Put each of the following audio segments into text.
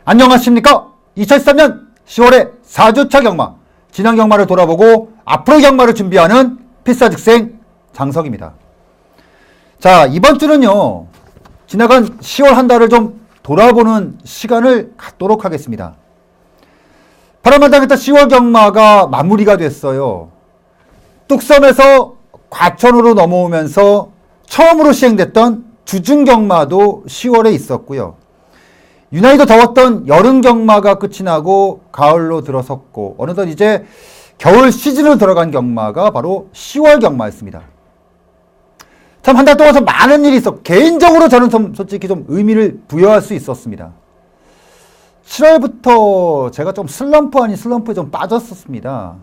안녕하십니까? 2013년 10월의 4주차 경마, 지난 경마를 돌아보고 앞으로 경마를 준비하는 필사즉생 장석입니다. 자, 이번 주는요, 지나간 10월 한 달을 좀 돌아보는 시간을 갖도록 하겠습니다. 바람만장했던 10월 경마가 마무리가 됐어요. 뚝섬에서 과천으로 넘어오면서 처음으로 시행됐던 주중 경마도 10월에 있었고요. 유난히도 더웠던 여름 경마가 끝이 나고 가을로 들어섰고 어느덧 이제 겨울 시즌으로 들어간 경마가 바로 10월 경마였습니다. 참 한 달 동안 좀 많은 일이 있었고 개인적으로 저는 솔직히 좀 의미를 부여할 수 있었습니다. 7월부터 제가 좀 슬럼프 아닌 슬럼프에 좀 빠졌었습니다.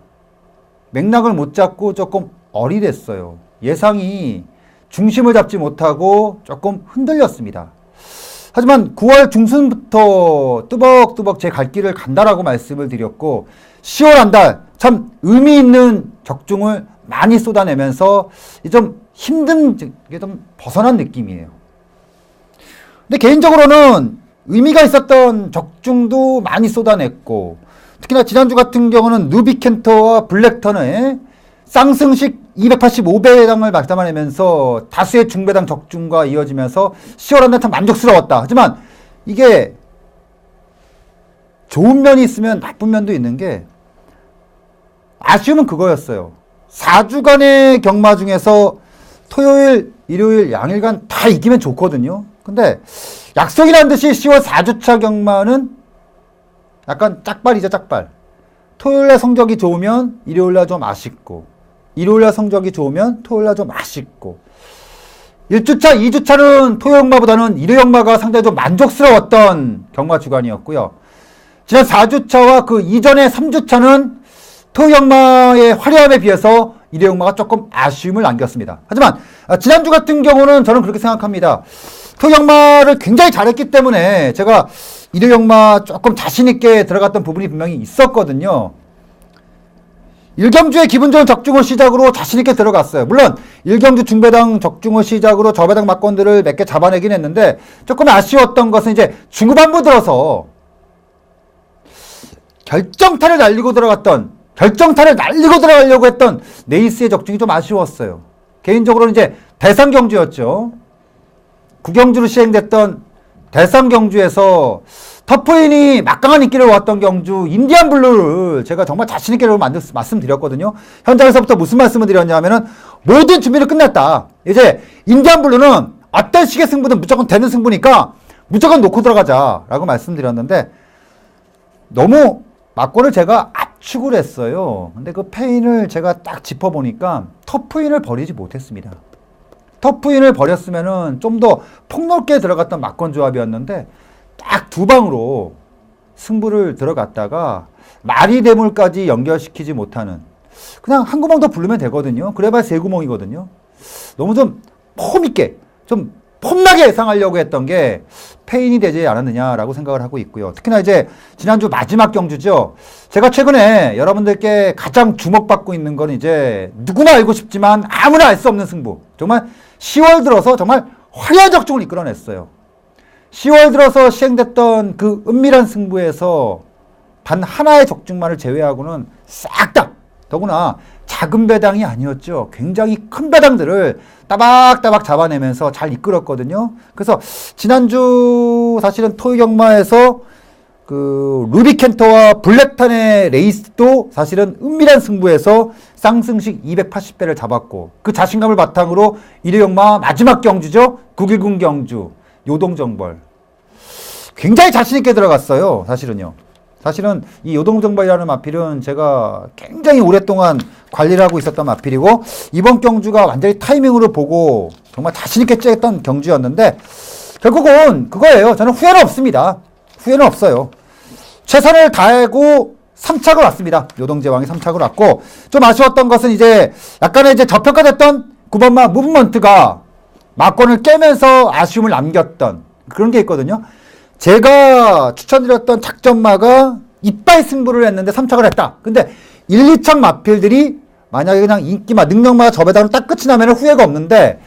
맥락을 못 잡고 조금 어리됐어요. 예상이 중심을 잡지 못하고 조금 흔들렸습니다. 하지만 9월 중순부터 뚜벅뚜벅 제 갈 길을 간다라고 말씀을 드렸고 10월 한 달 참 의미 있는 적중을 많이 쏟아내면서 좀 힘든, 좀 벗어난 느낌이에요. 근데 개인적으로는 의미가 있었던 적중도 많이 쏟아냈고 특히나 지난주 같은 경우는 누비켄터와 블랙턴의 쌍승식 285배당을 막담아내면서 다수의 중배당 적중과 이어지면서 10월 한 달 참 만족스러웠다. 하지만 이게 좋은 면이 있으면 나쁜 면도 있는 게 아쉬움은 그거였어요. 4주간의 경마 중에서 토요일, 일요일, 양일간 다 이기면 좋거든요. 근데 약속이란 듯이 10월 4주차 경마는 약간 짝발이죠, 짝발. 토요일날 성적이 좋으면 일요일날 좀 아쉽고 일요일날 성적이 좋으면 토요일날 좀 아쉽고 1주차, 2주차는 토요 경마보다는 일요 경마가 상당히 좀 만족스러웠던 경마 주간이었고요. 지난 4주차와 그 이전의 3주차는 토요 경마의 화려함에 비해서 일요 경마가 조금 아쉬움을 남겼습니다. 하지만 지난주 같은 경우는 저는 그렇게 생각합니다. 토요 경마를 굉장히 잘했기 때문에 제가 일요 경마 조금 자신있게 들어갔던 부분이 분명히 있었거든요. 1경주의 기분 좋은 적중을 시작으로 자신있게 들어갔어요. 물론 1경주 중배당 적중을 시작으로 저배당 막건들을 몇 개 잡아내긴 했는데 조금 아쉬웠던 것은 이제 중후반부 들어서 결정타를 날리고 들어가려고 했던 네이스의 적중이 좀 아쉬웠어요. 개인적으로는 이제 대상경주였죠. 9경주로 시행됐던 대상경주에서 터프인이 막강한 인기를 모았던 경주 인디안 블루를 제가 정말 자신있게 말씀드렸거든요. 현장에서부터 무슨 말씀을 드렸냐면은 모든 준비를 끝냈다. 이제 인디안 블루는 어떤 식의 승부든 무조건 되는 승부니까 무조건 놓고 들어가자 라고 말씀드렸는데 너무 막권을 제가 압축을 했어요. 근데 그 페인을 제가 딱 짚어보니까 터프인을 버리지 못했습니다. 터프인을 버렸으면은 좀 더 폭넓게 들어갔던 막권 조합이었는데 딱 두 방으로 승부를 들어갔다가 마리대물까지 연결시키지 못하는 그냥 한 구멍 더 부르면 되거든요. 그래봐야 세 구멍이거든요. 너무 좀 폼있게 좀 폼나게 예상하려고 했던 게 페인이 되지 않았느냐라고 생각을 하고 있고요. 특히나 이제 지난주 마지막 경주죠. 제가 최근에 여러분들께 가장 주목받고 있는 건 이제 누구나 알고 싶지만 아무나 알 수 없는 승부. 정말 10월 들어서 정말 화려한 적중을 이끌어냈어요. 10월 들어서 시행됐던 그 은밀한 승부에서 단 하나의 적중만을 제외하고는 싹 다 더구나 작은 배당이 아니었죠. 굉장히 큰 배당들을 따박따박 잡아내면서 잘 이끌었거든요. 그래서 지난주 사실은 토요 경마에서 그 루비켄터와 블랙탄의 레이스도 사실은 은밀한 승부에서 쌍승식 280배를 잡았고 그 자신감을 바탕으로 일요 경마 마지막 경주죠. 910 경주 요동정벌 굉장히 자신있게 들어갔어요. 사실은 이 요동정벌이라는 마필은 제가 굉장히 오랫동안 관리를 하고 있었던 마필이고 이번 경주가 완전히 타이밍으로 보고 정말 자신있게 쬐었던 경주였는데 결국은 그거예요. 저는 후회는 없습니다. 후회는 없어요. 최선을 다하고 3착을 왔습니다. 요동제왕이 3착을 왔고 좀 아쉬웠던 것은 이제 약간의 이제 저평가됐던 9번마 무브먼트가 막권을 깨면서 아쉬움을 남겼던 그런 게 있거든요. 제가 추천드렸던 작전마가 이빨 승부를 했는데 3착을 했다. 근데 1, 2착 마필들이 만약에 그냥 인기마, 능력마 저배당으로 딱 끝이 나면 후회가 없는데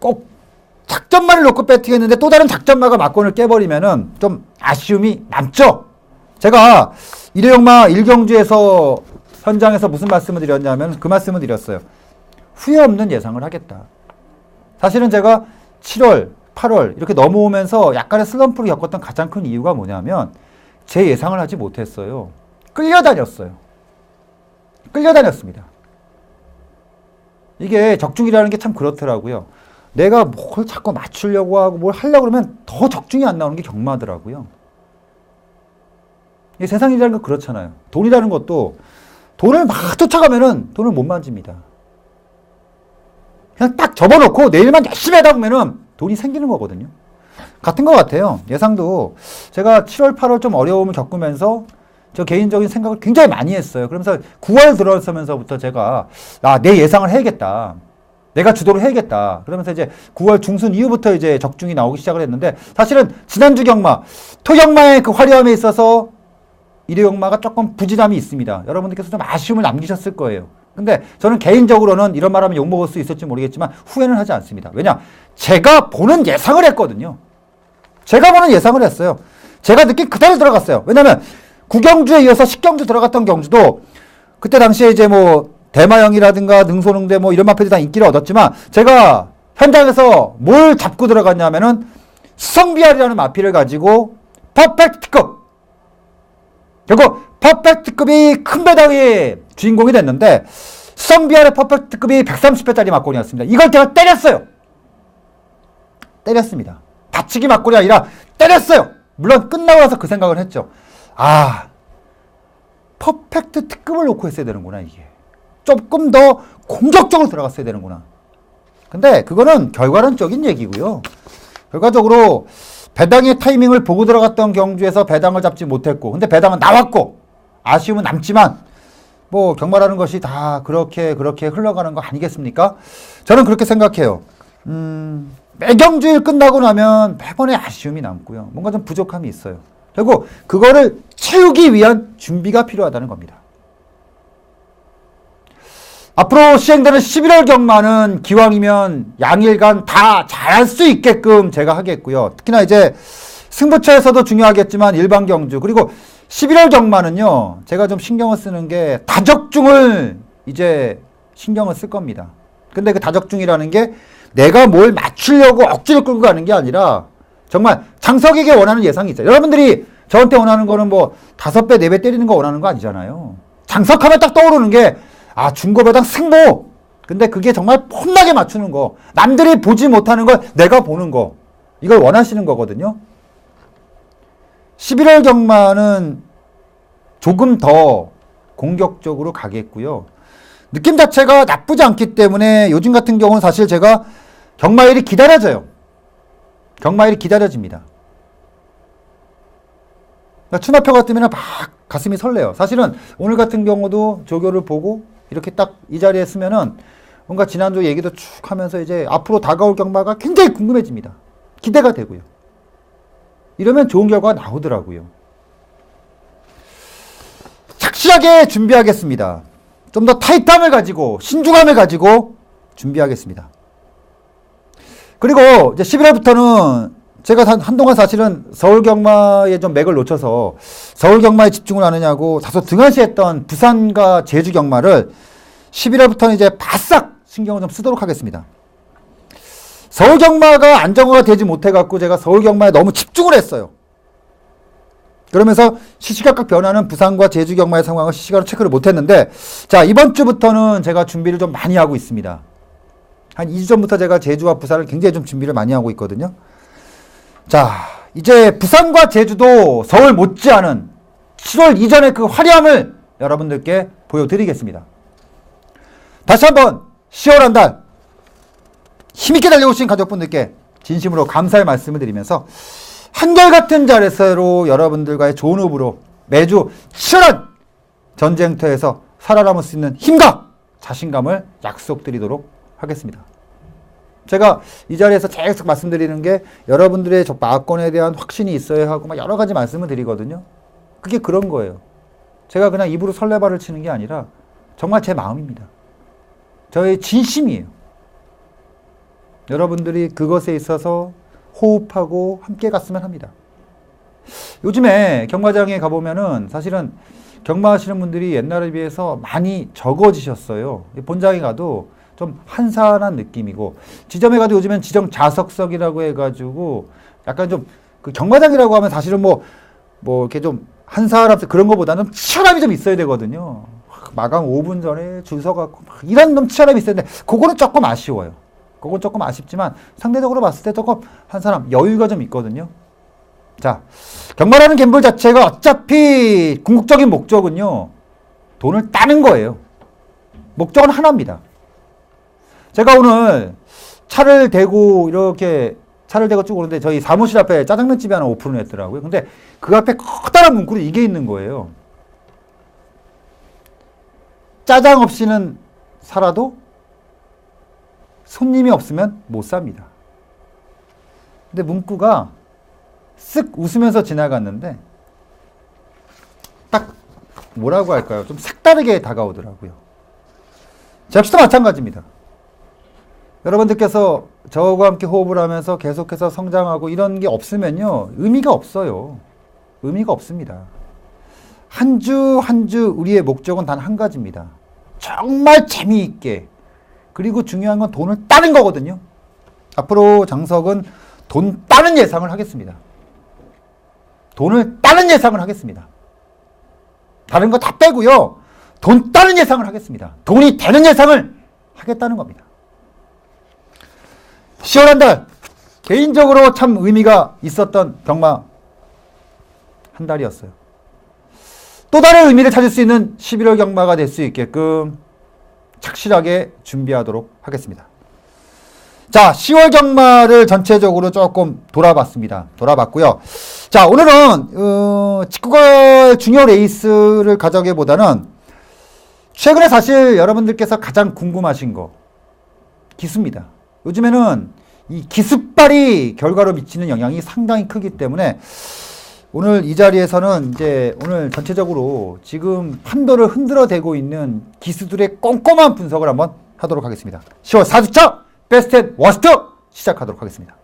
꼭 작전만을 놓고 배팅했는데 또 다른 작전마가 막권을 깨버리면은 좀 아쉬움이 남죠. 제가 일회용마 1경주에서 현장에서 무슨 말씀을 드렸냐면 그 말씀을 드렸어요. 후회 없는 예상을 하겠다. 사실은 제가 7월, 8월 이렇게 넘어오면서 약간의 슬럼프를 겪었던 가장 큰 이유가 뭐냐면 제 예상을 하지 못했어요. 끌려다녔어요. 끌려다녔습니다. 이게 적중이라는 게 참 그렇더라고요. 내가 뭘 자꾸 맞추려고 하고 뭘 하려고 그러면 더 적중이 안 나오는 게 경마더라고요. 이 세상이라는 건 그렇잖아요. 돈이라는 것도 돈을 막 쫓아가면은 돈을 못 만집니다. 그냥 딱 접어놓고 내일만 열심히 하다 보면은 돈이 생기는 거거든요. 같은 것 같아요. 예상도 제가 7월, 8월 좀 어려움을 겪으면서 저 개인적인 생각을 굉장히 많이 했어요. 그러면서 9월 들어서면서부터 제가 내 예상을 해야겠다. 내가 주도를 해야겠다. 그러면서 이제 9월 중순 이후부터 이제 적중이 나오기 시작을 했는데 사실은 지난주 경마, 토경마의 그 화려함에 있어서 일회용마가 조금 부진함이 있습니다. 여러분들께서 좀 아쉬움을 남기셨을 거예요. 근데 저는 개인적으로는 이런 말하면 욕먹을 수 있을지 모르겠지만 후회는 하지 않습니다. 왜냐? 제가 보는 예상을 했거든요. 제가 보는 예상을 했어요. 제가 느낀 그대로 들어갔어요. 왜냐면 9경주에 이어서 10경주 들어갔던 경주도 그때 당시에 이제 뭐 대마영이라든가 능소능대 뭐 이런 마필이 다 인기를 얻었지만 제가 현장에서 뭘 잡고 들어갔냐면은 수성비알이라는 마필을 가지고 퍼펙트급 결국 퍼펙트급이 큰 배당이 주인공이 됐는데 수성비알의 퍼펙트급이 130배짜리 막권이었습니다. 이걸 제가 때렸어요. 때렸습니다. 다치기 막권이 아니라 때렸어요. 물론 끝나고 나서 그 생각을 했죠. 퍼펙트 특급을 놓고 했어야 되는구나 이게. 조금 더 공격적으로 들어갔어야 되는구나. 근데 그거는 결과론적인 얘기고요. 결과적으로 배당의 타이밍을 보고 들어갔던 경주에서 배당을 잡지 못했고 근데 배당은 나왔고 아쉬움은 남지만 뭐 경마라는 것이 다 그렇게 흘러가는 거 아니겠습니까? 저는 그렇게 생각해요. 매경주일 끝나고 나면 매번의 아쉬움이 남고요. 뭔가 좀 부족함이 있어요. 그리고 그거를 채우기 위한 준비가 필요하다는 겁니다. 앞으로 시행되는 11월 경마는 기왕이면 양일간 다 잘할 수 있게끔 제가 하겠고요. 특히나 이제 승부처에서도 중요하겠지만 일반 경주 그리고 11월 경마는요. 제가 좀 신경을 쓰는 게 다적중을 이제 신경을 쓸 겁니다. 근데 그 다적중이라는 게 내가 뭘 맞추려고 억지로 끌고 가는 게 아니라 정말 장석에게 원하는 예상이 있어요. 여러분들이 저한테 원하는 거는 뭐 5배, 4배 때리는 거 원하는 거 아니잖아요. 장석하면 딱 떠오르는 게 중고배당 승모. 근데 그게 정말 폼나게 맞추는 거. 남들이 보지 못하는 걸 내가 보는 거. 이걸 원하시는 거거든요. 11월 경마는 조금 더 공격적으로 가겠고요. 느낌 자체가 나쁘지 않기 때문에 요즘 같은 경우는 사실 제가 경마일이 기다려져요. 경마일이 기다려집니다. 그러니까 추나표 같으면 막 가슴이 설레요. 사실은 오늘 같은 경우도 조교를 보고 이렇게 딱 이 자리에 쓰면은 뭔가 지난주 얘기도 쭉 하면서 이제 앞으로 다가올 경마가 굉장히 궁금해집니다. 기대가 되고요. 이러면 좋은 결과가 나오더라고요. 착실하게 준비하겠습니다. 좀 더 타이트함을 가지고 신중함을 가지고 준비하겠습니다. 그리고 이제 11월부터는 제가 한동안 사실은 서울 경마에 좀 맥을 놓쳐서 서울 경마에 집중을 하느냐고 다소 등한시했던 부산과 제주 경마를 11월부터는 이제 바싹 신경을 좀 쓰도록 하겠습니다. 서울 경마가 안정화가 되지 못해갖고 제가 서울 경마에 너무 집중을 했어요. 그러면서 시시각각 변하는 부산과 제주 경마의 상황을 실시간으로 체크를 못했는데 자 이번 주부터는 제가 준비를 좀 많이 하고 있습니다. 한 2주 전부터 제가 제주와 부산을 굉장히 좀 준비를 많이 하고 있거든요. 자 이제 부산과 제주도 서울 못지않은 7월 이전의 그 화려함을 여러분들께 보여드리겠습니다. 다시 한번 10월 한 달 힘있게 달려오신 가족분들께 진심으로 감사의 말씀을 드리면서 한결같은 자세로 여러분들과의 좋은 호흡으로 매주 치열한 전쟁터에서 살아남을 수 있는 힘과 자신감을 약속드리도록 하겠습니다. 제가 이 자리에서 계속 말씀드리는 게 여러분들의 마건에 대한 확신이 있어야 하고 막 여러 가지 말씀을 드리거든요. 그게 그런 거예요. 제가 그냥 입으로 설레발을 치는 게 아니라 정말 제 마음입니다. 저의 진심이에요. 여러분들이 그것에 있어서 호흡하고 함께 갔으면 합니다. 요즘에 경마장에 가보면은 사실은 경마하시는 분들이 옛날에 비해서 많이 적어지셨어요. 본장에 가도 좀 한산한 느낌이고, 지점에 가도 요즘엔 지정 좌석석이라고 해가지고 약간 좀 그 경마장이라고 하면 사실은 뭐 이렇게 좀 한사람 그런 거보다는 치열함이 좀 있어야 되거든요. 마감 5분 전에 줄 서갖고 이런 좀 치열함이 있어야 되는데 그거는 조금 아쉬워요. 그건 조금 아쉽지만 상대적으로 봤을 때 조금 한 사람 여유가 좀 있거든요. 자, 경마라는 갬블 자체가 어차피 궁극적인 목적은요, 돈을 따는 거예요. 목적은 하나입니다. 제가 오늘 차를 대고 쭉 오는데 저희 사무실 앞에 짜장면집이 하나 오픈을 했더라고요. 근데 그 앞에 커다란 문구로 이게 있는 거예요. 짜장 없이는 살아도 손님이 없으면 못 삽니다. 근데 문구가 쓱 웃으면서 지나갔는데 딱 뭐라고 할까요? 좀 색다르게 다가오더라고요. 저 역시도 마찬가지입니다. 여러분들께서 저와 함께 호흡을 하면서 계속해서 성장하고 이런 게 없으면요, 의미가 없어요. 의미가 없습니다. 한 주 한 주 우리의 목적은 단 한 가지입니다. 정말 재미있게, 그리고 중요한 건 돈을 따는 거거든요. 앞으로 장석은 돈 따는 예상을 하겠습니다. 돈을 따는 예상을 하겠습니다. 다른 거 다 빼고요, 돈 따는 예상을 하겠습니다. 돈이 되는 예상을 하겠다는 겁니다. 10월 한 달, 개인적으로 참 의미가 있었던 경마 한 달이었어요. 또 다른 의미를 찾을 수 있는 11월 경마가 될 수 있게끔 착실하게 준비하도록 하겠습니다. 자, 10월 경마를 전체적으로 조금 돌아봤고요. 자, 오늘은 직구가 중요 레이스를 가져가기보다는 최근에 사실 여러분들께서 가장 궁금하신 거, 기수입니다. 요즘에는 이 기습발이 결과로 미치는 영향이 상당히 크기 때문에 오늘 이 자리에서는 이제 오늘 전체적으로 지금 판도를 흔들어대고 있는 기수들의 꼼꼼한 분석을 한번 하도록 하겠습니다. 10월 4주차 베스트 앤 워스트 시작하도록 하겠습니다.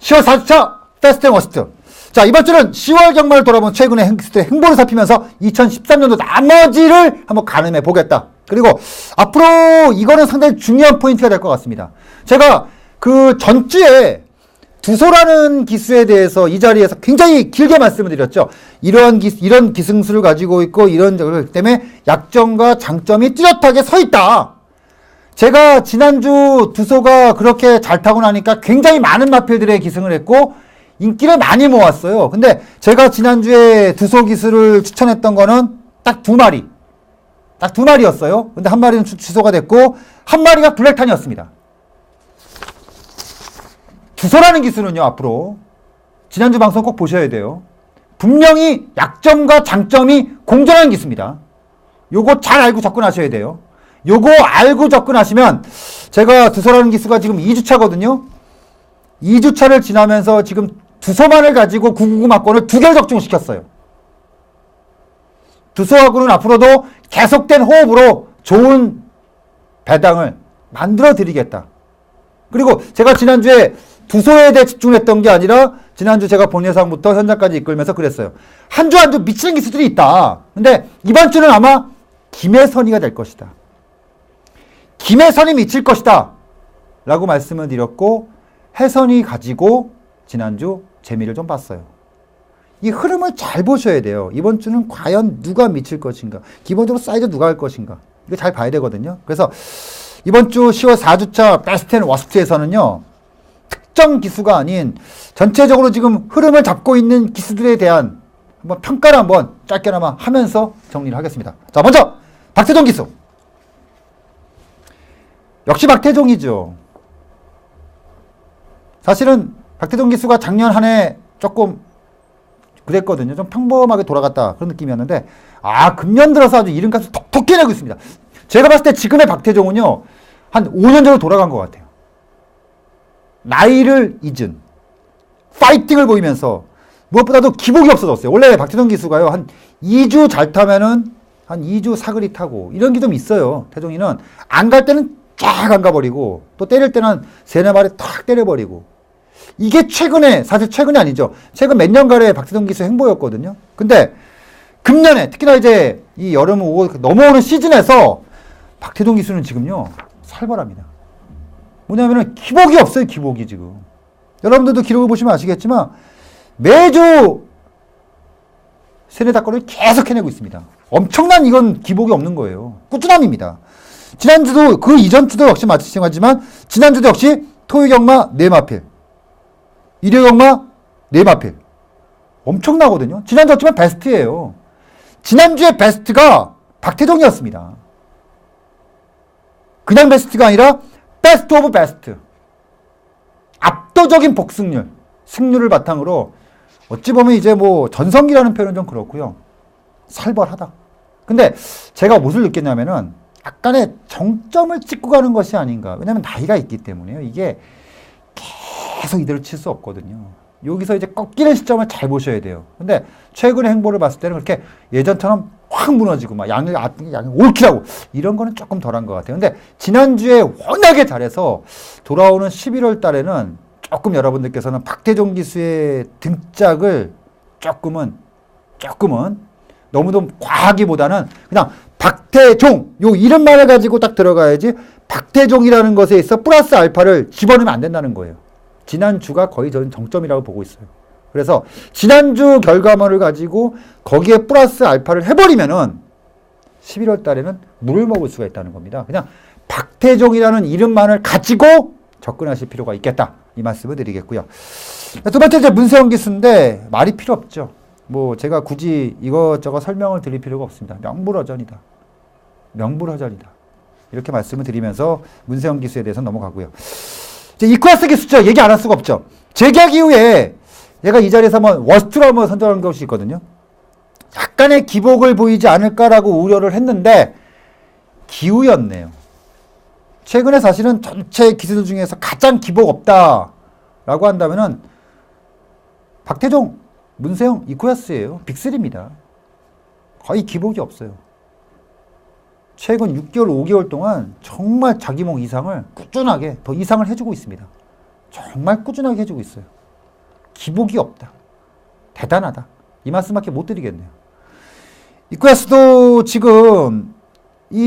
(10월 4주차) 베스트 앤 워스트. 자, 이번 주는 10월 경마를 돌아본 최근의 행보를 살피면서 2013년도 나머지를 한번 가늠해 보겠다. 그리고 앞으로 이거는 상당히 중요한 포인트가 될 것 같습니다. 제가 그 전주에 두소라는 기수에 대해서 이 자리에서 굉장히 길게 말씀을 드렸죠. 이런 기승수를 가지고 있고 이런 것 때문에 약점과 장점이 뚜렷하게 서 있다. 제가 지난주 두소가 그렇게 잘 타고 나니까 굉장히 많은 마필들의 기승을 했고 인기를 많이 모았어요. 근데 제가 지난주에 두소 기수를 추천했던 거는 딱 두 마리였어요. 근데 한 마리는 취소가 됐고 한 마리가 블랙탄이었습니다. 두소라는 기수는요, 앞으로 지난주 방송 꼭 보셔야 돼요. 분명히 약점과 장점이 공존하는 기수입니다. 요거 잘 알고 접근하셔야 돼요. 요거 알고 접근하시면, 제가 두소라는 기수가 지금 2주차거든요. 2주차를 지나면서 지금 두소만을 가지고 999 막권을 2개를 적중시켰어요. 두소하고는 앞으로도 계속된 호흡으로 좋은 배당을 만들어 드리겠다. 그리고 제가 지난주에 두소에 대해 집중했던 게 아니라 지난주 제가 본 예상부터 현장까지 이끌면서 그랬어요. 한 주 한 주 미치는 기수들이 있다. 근데 이번 주는 아마 김혜선이가 될 것이다. 김혜선이 미칠 것이다. 라고 말씀을 드렸고, 혜선이 가지고 지난주 재미를 좀 봤어요. 이 흐름을 잘 보셔야 돼요. 이번 주는 과연 누가 미칠 것인가, 기본적으로 사이드 누가 할 것인가, 이거 잘 봐야 되거든요. 그래서 이번 주 10월 4주차 베스트 앤 워스트에서는요, 특정 기수가 아닌 전체적으로 지금 흐름을 잡고 있는 기수들에 대한 한번 평가를 한번 짧게나마 하면서 정리를 하겠습니다. 자, 먼저 박태종 기수. 역시 박태종이죠. 사실은 박태종 기수가 작년 한 해 조금 그랬거든요. 좀 평범하게 돌아갔다 그런 느낌이었는데, 금년 들어서 아주 이름값을 톡톡히 내고 있습니다. 제가 봤을 때 지금의 박태종은요, 한 5년 전으로 돌아간 것 같아요. 나이를 잊은, 파이팅을 보이면서 무엇보다도 기복이 없어졌어요. 원래 박태종 기수가요, 한 2주 잘 타면은 한 2주 사거리 타고 이런 게 좀 있어요. 태종이는 안 갈 때는 쫙 안 가버리고 또 때릴 때는 세네 마리 탁 때려버리고 이게 최근에, 사실 최근이 아니죠. 최근 몇 년간의 박태종 기수 행보였거든요. 근데 금년에 특히나 이제 이 여름 오고 넘어오는 시즌에서 박태종 기수는 지금요 살벌합니다. 뭐냐면은 기복이 없어요. 기복이 지금. 여러분들도 기록을 보시면 아시겠지만 매주 세네 닭거리를 계속 해내고 있습니다. 엄청난 이건 기복이 없는 거예요. 꾸준함입니다. 지난주도 그 이전주도 역시 마찬가지지만 지난주도 역시 토요경마 4마필, 일요경마 4마필. 엄청나거든요. 지난주 어쩌면 베스트예요. 지난주의 베스트가 박태종이었습니다. 그냥 베스트가 아니라 베스트 오브 베스트. 압도적인 복승률, 승률을 바탕으로 어찌 보면 이제 뭐 전성기라는 표현은 좀 그렇고요. 살벌하다. 근데 제가 무엇을 느꼈냐면은 약간의 정점을 찍고 가는 것이 아닌가. 왜냐면 나이가 있기 때문에요. 이게 계속 이대로 칠 수 없거든요. 여기서 이제 꺾이는 시점을 잘 보셔야 돼요. 근데 최근의 행보를 봤을 때는 그렇게 예전처럼 확 무너지고 막 양을 옳기라고 이런 거는 조금 덜한 것 같아요. 근데 지난주에 워낙에 잘해서 돌아오는 11월 달에는 조금 여러분들께서는 박태종 기수의 등짝을 조금은 너무도 과하기보다는 그냥 박태종 요 이름만을 가지고 딱 들어가야지 박태종이라는 것에 있어 플러스 알파를 집어넣으면 안 된다는 거예요. 지난주가 거의 저는 정점이라고 보고 있어요. 그래서 지난주 결과물을 가지고 거기에 플러스 알파를 해버리면은 11월 달에는 물을 먹을 수가 있다는 겁니다. 그냥 박태종이라는 이름만을 가지고 접근하실 필요가 있겠다. 이 말씀을 드리겠고요. 두 번째 이제 문세영 기수인데 말이 필요 없죠. 뭐 제가 굳이 이것저것 설명을 드릴 필요가 없습니다. 명불허전이다. 명불허전이다. 이렇게 말씀을 드리면서 문세영 기수에 대해서 넘어가고요. 이제 이쿠아스 기수죠. 얘기 안 할 수가 없죠. 재계약 이후에 얘가 이 자리에서 한번 워스트로 한번 선정한 것이 있거든요. 약간의 기복을 보이지 않을까라고 우려를 했는데 기우였네요. 최근에 사실은 전체 기수들 중에서 가장 기복 없다라고 한다면은 박태종, 문세영, 이쿠야스예요. 빅3입니다. 거의 기복이 없어요. 최근 6개월, 5개월 동안 정말 자기 목 이상을 꾸준하게 더 이상을 해주고 있습니다. 정말 꾸준하게 해주고 있어요. 기복이 없다. 대단하다. 이 말씀밖에 못 드리겠네요. 이쿠야스도 지금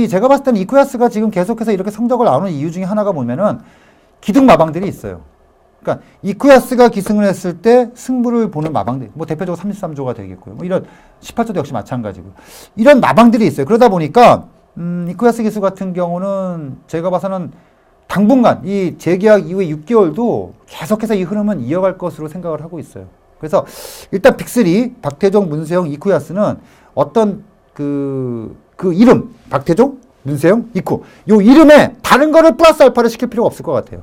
제가 봤을 때는 이쿠야스가 지금 계속해서 이렇게 성적을 나오는 이유 중에 하나가 뭐냐면은 기둥 마방들이 있어요. 그러니까 이쿠야스가 기승을 했을 때 승부를 보는 마방들, 뭐 대표적으로 33조가 되겠고요. 뭐 이런 18조도 역시 마찬가지고 이런 마방들이 있어요. 그러다 보니까 이쿠야스 기수 같은 경우는 제가 봐서는 당분간 이 재계약 이후에 6개월도 계속해서 이 흐름은 이어갈 것으로 생각을 하고 있어요. 그래서 일단 빅3 박태종, 문세영, 이쿠야스는 어떤 그 이름 박태종, 문세영, 이쿠 요 이름에 다른 거를 플러스 알파를 시킬 필요가 없을 것 같아요.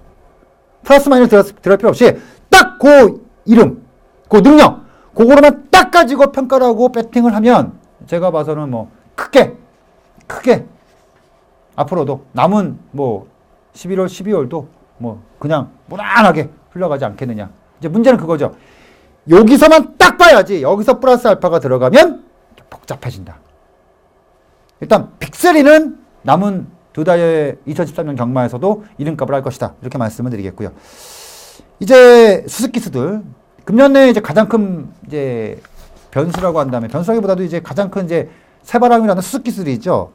플러스 마이너스 들어갈 필요 없이 딱 그 이름, 그 능력 그거로만 딱 가지고 평가를 하고 배팅을 하면 제가 봐서는 뭐 크게 앞으로도 남은 뭐 11월, 12월도 뭐 그냥 무난하게 흘러가지 않겠느냐. 이제 문제는 그거죠. 여기서만 딱 봐야지 여기서 플러스 알파가 들어가면 복잡해진다. 일단 빅3는 남은 두 달의 2013년 경마에서도 이름값을 할 것이다. 이렇게 말씀을 드리겠고요. 이제 수습기수들 금년 내에 이제 가장 큰 이제 변수라고 한다면 변수라기보다도 이제 가장 큰 이제 새바람이라는 수습기수들이 있죠.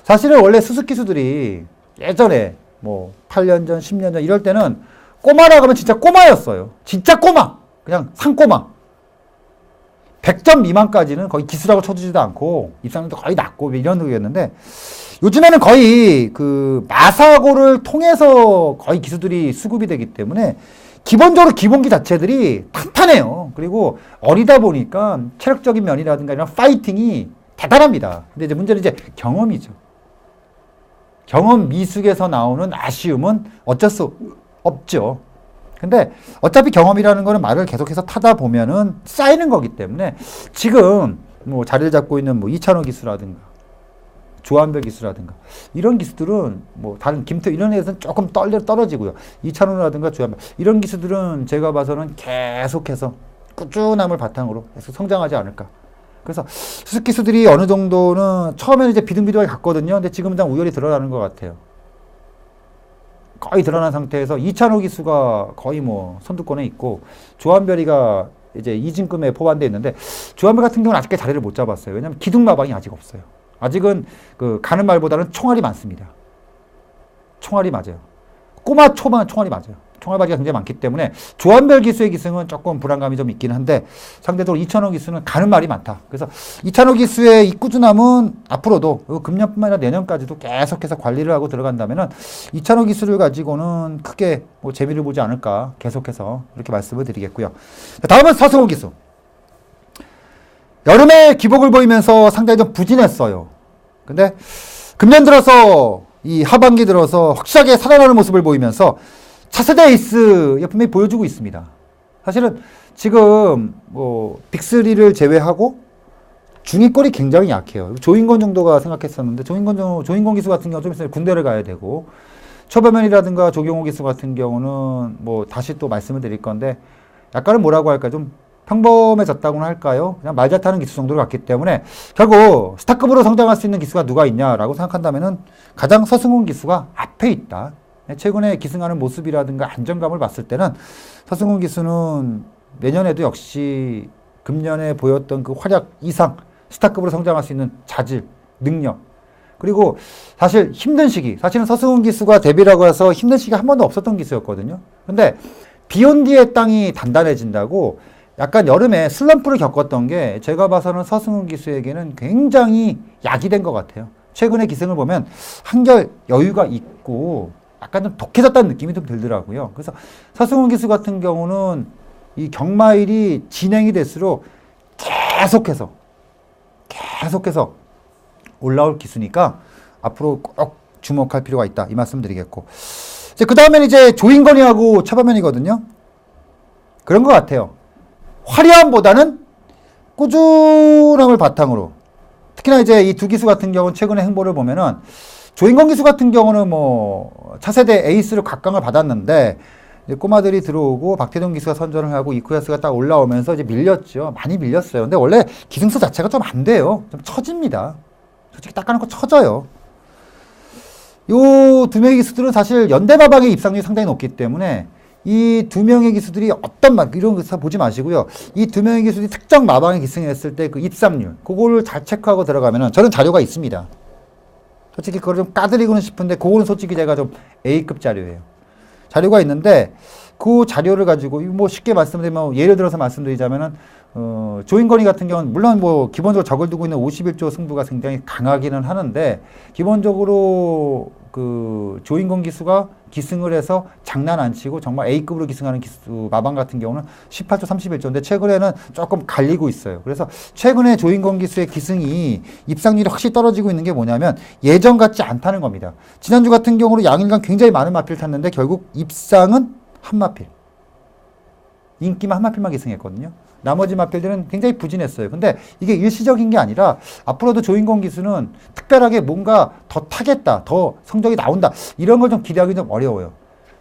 사실은 원래 수습기수들이 예전에 뭐 8년 전, 10년 전 이럴 때는 꼬마라고 하면 진짜 꼬마였어요. 진짜 꼬마. 그냥 상꼬마. 100점 미만까지는 거의 기수라고 쳐주지도 않고 입상률도 거의 낮고 이런 느낌이었는데 요즘에는 거의 그 마사고를 통해서 거의 기수들이 수급이 되기 때문에 기본적으로 기본기 자체들이 탄탄해요. 그리고 어리다 보니까 체력적인 면이라든가 이런 파이팅이 대단합니다. 근데 이제 문제는 이제 경험이죠. 경험 미숙에서 나오는 아쉬움은 어쩔 수 없죠. 근데 어차피 경험이라는 거는 말을 계속해서 타다 보면은 쌓이는 거기 때문에 지금 뭐 자리를 잡고 있는 뭐 이찬호 기수라든가 조한별 기수라든가 이런 기수들은 뭐 다른 김태 이런 애에서는 조금 떨어지고요. 이찬호라든가 조한별 이런 기수들은 제가 봐서는 계속해서 꾸준함을 바탕으로 계속 성장하지 않을까. 그래서 수습 기수들이 어느 정도는 처음에는 이제 비등비등하게 갔거든요. 근데 지금은 다 우열이 드러나는 것 같아요. 거의 드러난 상태에서 이찬호 기수가 거의 뭐 선두권에 있고 조한별이가 이제 이진금에 포함되어 있는데 조한별 같은 경우는 아직까지 자리를 못 잡았어요. 왜냐하면 기둥마방이 아직 없어요. 아직은 그 가는 말보다는 총알이 많습니다. 총알이 맞아요. 꼬마 초반 총알이 맞아요. 총알바지가 굉장히 많기 때문에 조한별 기수의 기승은 조금 불안감이 좀 있긴 한데 상대적으로 이찬호 기수는 가는 말이 많다. 그래서 이찬호 기수의 이 꾸준함은 앞으로도 금년뿐만 아니라 내년까지도 계속해서 관리를 하고 들어간다면은 이찬호 기수를 가지고는 크게 뭐 재미를 보지 않을까 계속해서 이렇게 말씀을 드리겠고요. 다음은 서승훈 기수. 여름에 기복을 보이면서 상당히 좀 부진했어요. 근데 금년 들어서 이 하반기 들어서 확실하게 살아나는 모습을 보이면서 차세대 에이스 분명히 보여주고 있습니다. 사실은 지금 뭐 빅3를 제외하고 중위권이 굉장히 약해요. 조인권 정도가 생각했었는데 조인권 기수 같은 경우 좀 있으면 군대를 가야 되고 최범현이라든가 조경호 기수 같은 경우는 뭐 다시 또 말씀을 드릴 건데 약간은 뭐라고 할까요? 좀 평범해졌다고는 할까요? 그냥 말 잘 타는 기수 정도로 갔기 때문에 결국 스타급으로 성장할 수 있는 기수가 누가 있냐라고 생각한다면은 가장 서승훈 기수가 앞에 있다. 최근에 기승하는 모습이라든가 안정감을 봤을 때는 서승훈 기수는 내년에도 역시 금년에 보였던 그 활약 이상 스타급으로 성장할 수 있는 자질, 능력 그리고 사실 힘든 시기 사실은 서승훈 기수가 데뷔라고 해서 힘든 시기가 한 번도 없었던 기수였거든요. 근데 비온 뒤에 땅이 단단해진다고 약간 여름에 슬럼프를 겪었던 게 제가 봐서는 서승훈 기수에게는 굉장히 약이 된 것 같아요. 최근에 기승을 보면 한결 여유가 있고 약간 좀 독해졌다는 느낌이 좀 들더라고요. 그래서 서승훈 기수 같은 경우는 이 경마일이 진행이 될수록 계속해서 올라올 기수니까 앞으로 꼭 주목할 필요가 있다. 이 말씀 드리겠고. 그 다음엔 이제 조인건이하고 최범현이거든요. 그런 것 같아요. 화려함보다는 꾸준함을 바탕으로. 특히나 이제 이 두 기수 같은 경우는 최근의 행보를 보면은 조인건 기수 같은 경우는 뭐 차세대 에이스로 각광을 받았는데 이제 꼬마들이 들어오고 박태동 기수가 선전을 하고 이쿠야스가 딱 올라오면서 이제 밀렸죠. 많이 밀렸어요. 근데 원래 기승수 자체가 좀 안 돼요. 좀 처집니다. 솔직히 닦아놓고 처져요. 요 두 명의 기수들은 사실 연대마방의 입상률이 상당히 높기 때문에 이 두 명의 기수들이 어떤 이런 거 보지 마시고요. 이 두 명의 기수들이 특정 마방에 기승했을 때 그 입상률 그거를 잘 체크하고 들어가면은 저는 자료가 있습니다. 솔직히 그걸 좀 까드리고는 싶은데 그거는 솔직히 제가 좀 A급 자료예요. 자료가 있는데 그 자료를 가지고 뭐 쉽게 말씀드리면 예를 들어서 말씀드리자면은 조인건이 같은 경우는 물론 뭐 기본적으로 적을 두고 있는 51조 승부가 굉장히 강하기는 하는데 기본적으로 그 조인건 기수가 기승을 해서 장난 안 치고 정말 A급으로 기승하는 기수 마방 같은 경우는 18조 31조인데 최근에는 조금 갈리고 있어요. 그래서 최근에 조인건 기수의 기승이 입상률이 확실히 떨어지고 있는 게 뭐냐면 예전 같지 않다는 겁니다. 지난주 같은 경우로 양일간 굉장히 많은 마필 탔는데 결국 입상은 한 마필. 인기만 한 마필만 기승했거든요. 나머지 마필들은 굉장히 부진했어요. 근데 이게 일시적인 게 아니라 앞으로도 조인건 기수는 특별하게 뭔가 더 타겠다, 더 성적이 나온다 이런 걸 좀 기대하기 좀 어려워요.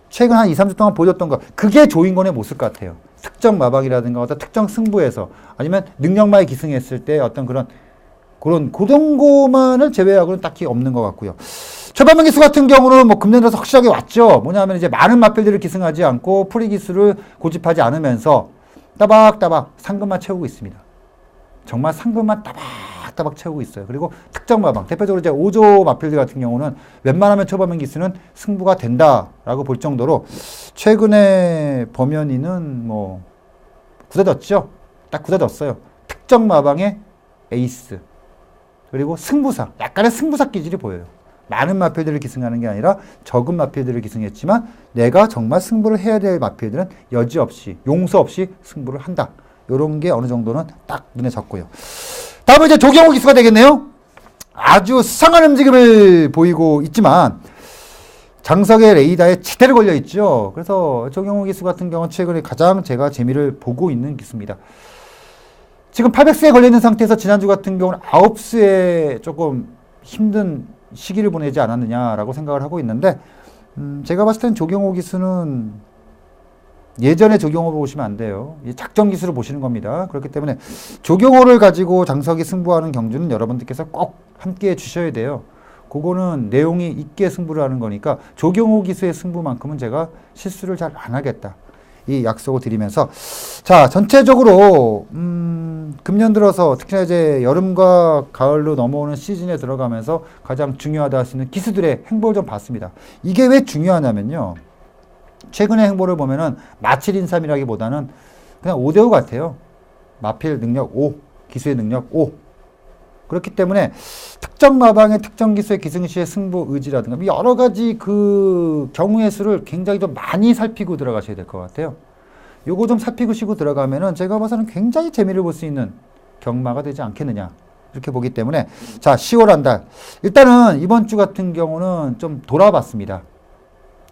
최근 한 2, 3주 동안 보여줬던 거 그게 조인건의 모습 같아요. 특정 마방이라든가 어떤 특정 승부에서 아니면 능력마에 기승했을 때 어떤 그런 거만을 제외하고는 딱히 없는 것 같고요. 최범현 기수 같은 경우는 뭐 금년 들어서 확실하게 왔죠. 뭐냐면 이제 많은 마필들을 기승하지 않고 프리 기수를 고집하지 않으면서 따박따박 상금만 채우고 있습니다. 정말 상금만 따박따박 채우고 있어요. 그리고 특정 마방, 대표적으로 이제 5조 마필들 같은 경우는 웬만하면 최범현 기수는 승부가 된다라고 볼 정도로 최근에 범현이는 뭐 굳어졌죠. 딱 굳어졌어요. 특정 마방의 에이스 그리고 승부사, 약간의 승부사 기질이 보여요. 많은 마필들을 기승하는 게 아니라 적은 마필들을 기승했지만 내가 정말 승부를 해야 될 마필들은 여지없이 용서 없이 승부를 한다. 이런 게 어느 정도는 딱 눈에 졌고요. 다음은 이제 조경호 기수가 되겠네요. 아주 수상한 움직임을 보이고 있지만 장석의 레이더에 제대로 걸려 있죠. 그래서 조경호 기수 같은 경우는 최근에 가장 제가 재미를 보고 있는 기수입니다. 지금 800수에 걸려있는 상태에서 지난주 같은 경우는 9수에 조금 힘든 시기를 보내지 않았느냐라고 생각을 하고 있는데 제가 봤을 땐 조경호 기수는 예전의 조경호를 보시면 안 돼요. 이 작전 기술을 보시는 겁니다. 그렇기 때문에 조경호를 가지고 장석이 승부하는 경주는 여러분들께서 꼭 함께 해 주셔야 돼요. 그거는 내용이 있게 승부를 하는 거니까 조경호 기수의 승부만큼은 제가 실수를 잘 안 하겠다. 이 약속을 드리면서 자, 전체적으로 금년 들어서 특히나 이제 여름과 가을로 넘어오는 시즌에 들어가면서 가장 중요하다 할 수 있는 기수들의 행보를 좀 봤습니다. 이게 왜 중요하냐면요. 최근의 행보를 보면은 마칠 인삼이라기보다는 그냥 5대5 같아요. 마필 능력 5, 기수의 능력 5. 그렇기 때문에 특정 마방의 특정 기수의 기승시의 승부 의지라든가 여러 가지 그 경우의 수를 굉장히 좀 많이 살피고 들어가셔야 될 것 같아요. 요거 좀 살피고 들어가면은 제가 봐서는 굉장히 재미를 볼 수 있는 경마가 되지 않겠느냐. 이렇게 보기 때문에 자, 10월 한 달. 일단은 이번 주 같은 경우는 좀 돌아봤습니다.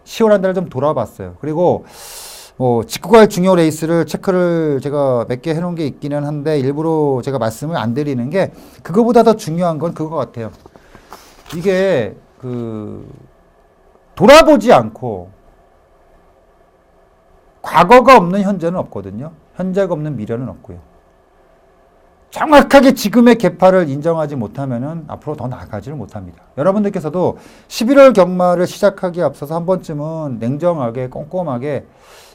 10월 한 달을 좀 돌아봤어요. 그리고 직구갈 중요 레이스를 체크를 제가 몇 개 해놓은 게 있기는 한데 일부러 제가 말씀을 안 드리는 게 그거보다 더 중요한 건 그거 같아요. 이게 돌아보지 않고 과거가 없는 현재는 없거든요. 현재가 없는 미래는 없고요. 정확하게 지금의 계파를 인정하지 못하면은 앞으로 더 나아가지를 못합니다. 여러분들께서도 11월 경마를 시작하기에 앞서서 한 번쯤은 냉정하게 꼼꼼하게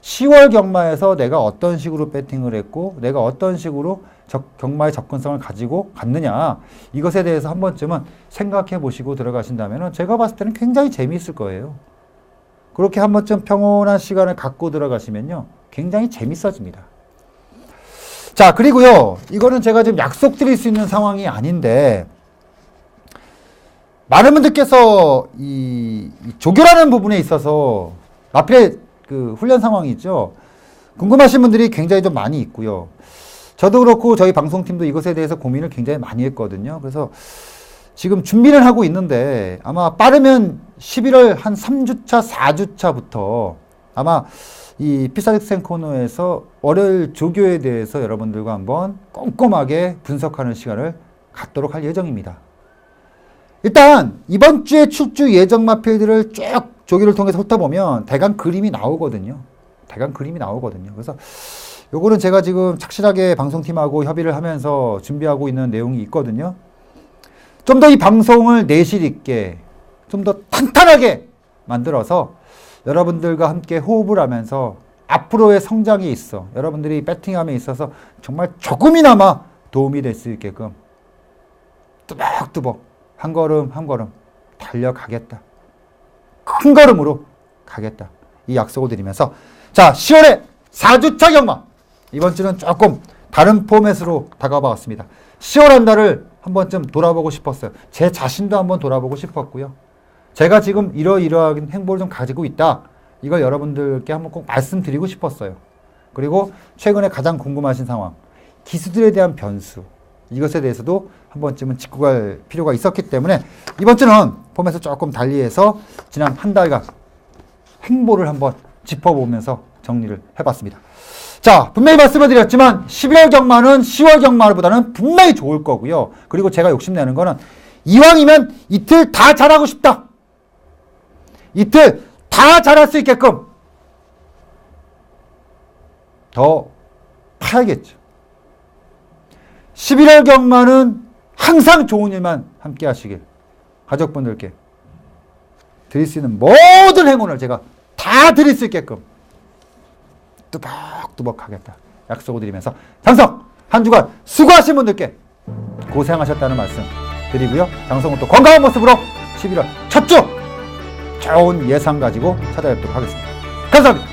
10월 경마에서 내가 어떤 식으로 배팅을 했고 내가 어떤 식으로 경마의 접근성을 가지고 갔느냐 이것에 대해서 한 번쯤은 생각해 보시고 들어가신다면 제가 봤을 때는 굉장히 재미있을 거예요. 그렇게 한 번쯤 평온한 시간을 갖고 들어가시면요 굉장히 재밌어집니다. 자, 그리고요 이거는 제가 지금 약속드릴 수 있는 상황이 아닌데 많은 분들께서 이 조교라는 부분에 있어서 마필의 그 훈련 상황이 있죠. 궁금하신 분들이 굉장히 좀 많이 있고요. 저도 그렇고 저희 방송팀도 이것에 대해서 고민을 굉장히 많이 했거든요. 그래서 지금 준비를 하고 있는데 아마 빠르면 11월 한 3주차, 4주차부터 아마 이 피사직생 코너에서 월요일 조교에 대해서 여러분들과 한번 꼼꼼하게 분석하는 시간을 갖도록 할 예정입니다. 일단 이번 주에 출주 예정 마필들을 쭉 조교를 통해서 훑어보면 대강 그림이 나오거든요. 그래서 요거는 제가 지금 착실하게 방송팀하고 협의를 하면서 준비하고 있는 내용이 있거든요. 좀 더 이 방송을 내실 있게 좀 더 탄탄하게 만들어서 여러분들과 함께 호흡을 하면서 앞으로의 성장에 있어 여러분들이 배팅함에 있어서 정말 조금이나마 도움이 될 수 있게끔 뚜벅뚜벅 한 걸음 한 걸음 달려가겠다. 큰 걸음으로 가겠다. 이 약속을 드리면서 자, 10월에 4주차 경마 이번 주는 조금 다른 포맷으로 다가와봤습니다. 10월 한 달을 한 번쯤 돌아보고 싶었어요. 제 자신도 한번 돌아보고 싶었고요. 제가 지금 이러이러한 행보를 좀 가지고 있다. 이걸 여러분들께 한번 꼭 말씀드리고 싶었어요. 그리고 최근에 가장 궁금하신 상황, 기수들에 대한 변수, 이것에 대해서도 한 번쯤은 짚고 갈 필요가 있었기 때문에 이번 주는 포맷을 조금 달리해서 지난 한 달간 행보를 한번 짚어보면서 정리를 해봤습니다. 자, 분명히 말씀을 드렸지만 11월 경마는 10월 경마보다는 분명히 좋을 거고요. 그리고 제가 욕심내는 거는 이왕이면 이틀 다 잘하고 싶다. 이틀 다 잘할 수 있게끔 더 파야겠죠. 11월 경마는 항상 좋은 일만 함께 하시길 가족분들께 드릴 수 있는 모든 행운을 제가 다 드릴 수 있게끔 뚜벅뚜벅 하겠다 약속을 드리면서 장성 한 주간 수고하신 분들께 고생하셨다는 말씀 드리고요. 장성은 또 건강한 모습으로 11월 첫 주 좋은 예상 가지고 찾아뵙도록 하겠습니다. 감사합니다.